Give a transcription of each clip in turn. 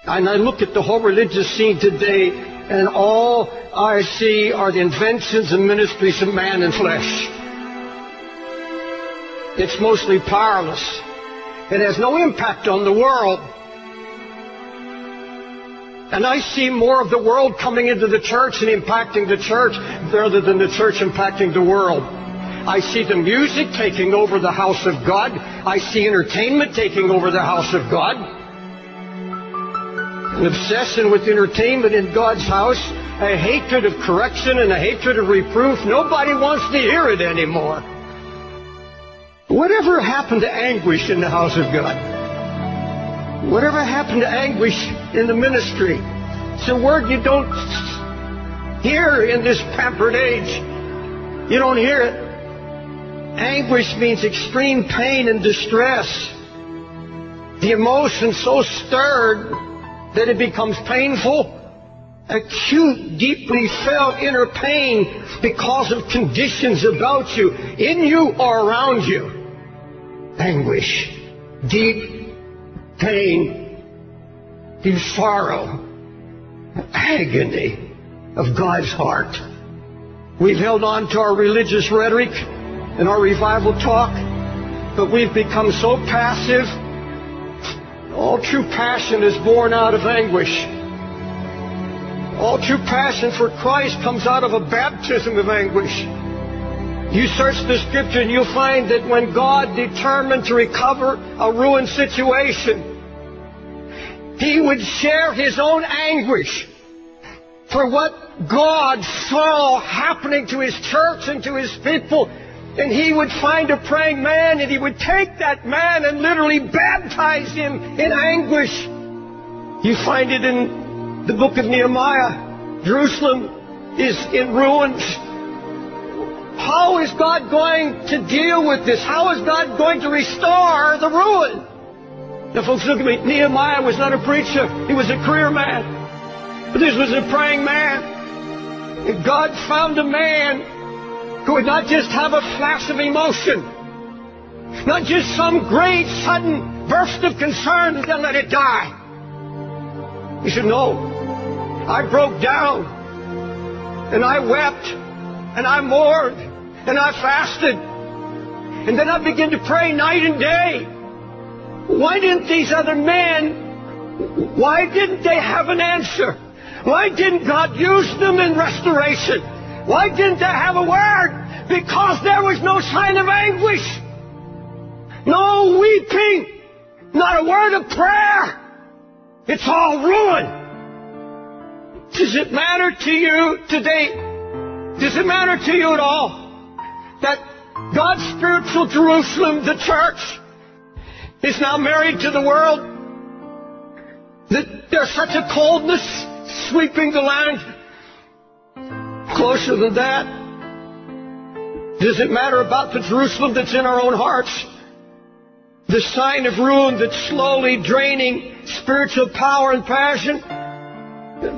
And I look at the whole religious scene today, and all I see are the inventions and ministries of man and flesh. It's mostly powerless. It has no impact on the world. And I see more of the world coming into the church and impacting the church rather than the church impacting the world. I see the music taking over the house of God. I see entertainment taking over the house of God. An obsession with entertainment in God's house, a hatred of correction and a hatred of reproof. Nobody wants to hear it anymore. Whatever happened to anguish in the house of God? Whatever happened to anguish in the ministry? It's a word you don't hear in this pampered age. You don't hear it. Anguish means extreme pain and distress. The emotion so stirred that it becomes painful. Acute, deeply felt inner pain because of conditions about you, in you or around you. Anguish, deep pain, deep sorrow, agony of God's heart. We've held on to our religious rhetoric and our revival talk, but we've become so passive. All true passion is born out of anguish. All true passion for Christ comes out of a baptism of anguish. You search the Scripture and you'll find that when God determined to recover a ruined situation, He would share His own anguish for what God saw happening to His church and to His people. And He would find a praying man, and He would take that man and literally baptize him in anguish. You find it in the book of Nehemiah. Jerusalem is in ruins. How is God going to deal with this? How is God going to restore the ruin? Now, folks, look at me. Nehemiah was not a preacher. He was a career man. But this was a praying man. And God found a man who would not just have a flash of emotion, not just some great sudden burst of concern and then let it die. He said, no, I broke down, and I wept, and I mourned, and I fasted, and then I began to pray night and day. Why didn't these other men, why didn't they have an answer? Why didn't God use them in restoration? Why didn't they have a word? Because there was no sign of anguish. No weeping. Not a word of prayer. It's all ruin. Does it matter to you today? Does it matter to you at all that God's spiritual Jerusalem, the church, is now married to the world? That there's such a coldness sweeping the land? Closer than that, does it matter about the Jerusalem that's in our own hearts? The sign of ruin that's slowly draining spiritual power and passion,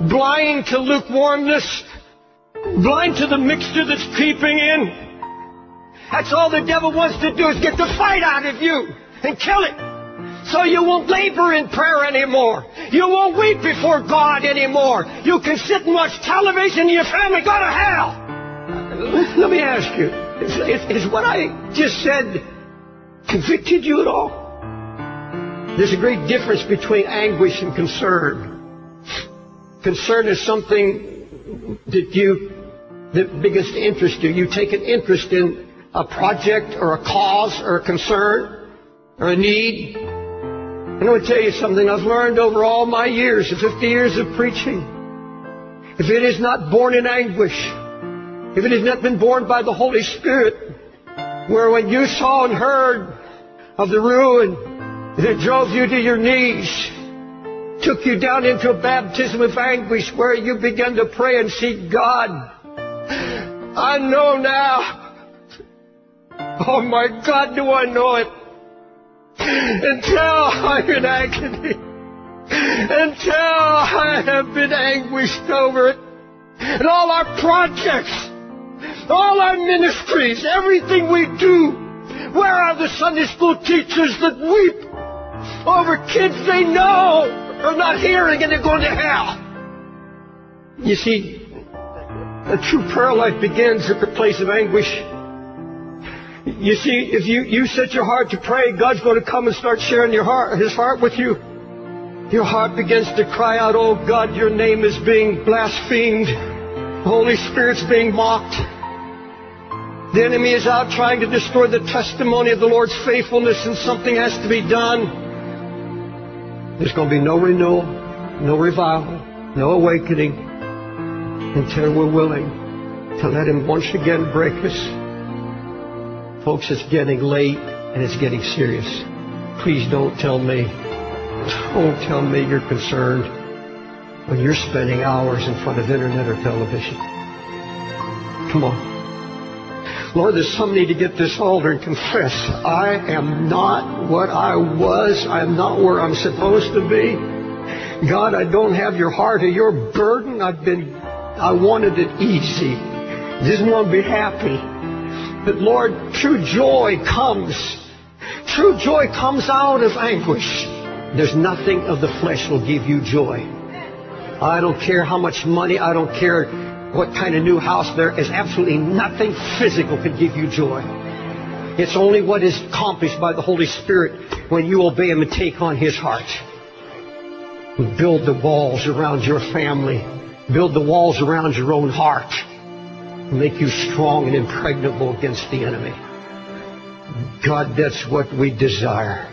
blind to lukewarmness, blind to the mixture that's creeping in. That's all the devil wants to do, is get the fight out of you and kill it. So you won't labor in prayer anymore. You won't weep before God anymore. You can sit and watch television and your family go to hell. Let me ask you, is what I just said convicted you at all? There's a great difference between anguish and concern. Concern is something that begins to interest you. You take an interest in a project or a cause or a concern or a need. I'm going to tell you something I've learned over all my years, 50 years of preaching. If it is not born in anguish, if it has not been born by the Holy Spirit, where when you saw and heard of the ruin that drove you to your knees, took you down into a baptism of anguish where you began to pray and seek God, I know now. Oh my God, do I know it. Until I'm in agony, until I have been anguished over it, and all our projects, all our ministries, everything we do, where are the Sunday school teachers that weep over kids they know They're not hearing and they're going to hell. You see, a true prayer life begins at the place of anguish. You see, if you set your heart to pray, God's going to come and start sharing His heart with you. Your heart begins to cry out, oh God, your name is being blasphemed. The Holy Spirit's being mocked. The enemy is out trying to destroy the testimony of the Lord's faithfulness, and something has to be done. There's going to be no renewal, no revival, no awakening until we're willing to let Him once again break us. Folks, it's getting late and it's getting serious. Please don't tell me you're concerned when you're spending hours in front of internet or television. Come on. Lord, there's some need to get this altar and confess, I am not what I was. I am not where I'm supposed to be. God, I don't have your heart or your burden. I wanted it easy. Didn't want to be happy. But Lord, true joy comes. True joy comes out of anguish. There's nothing of the flesh will give you joy. I don't care how much money, I don't care what kind of new house, there is absolutely nothing physical can give you joy. It's only what is accomplished by the Holy Spirit when you obey Him and take on His heart. Build the walls around your family. Build the walls around your own heart. Make you strong and impregnable against the enemy. God, that's what we desire.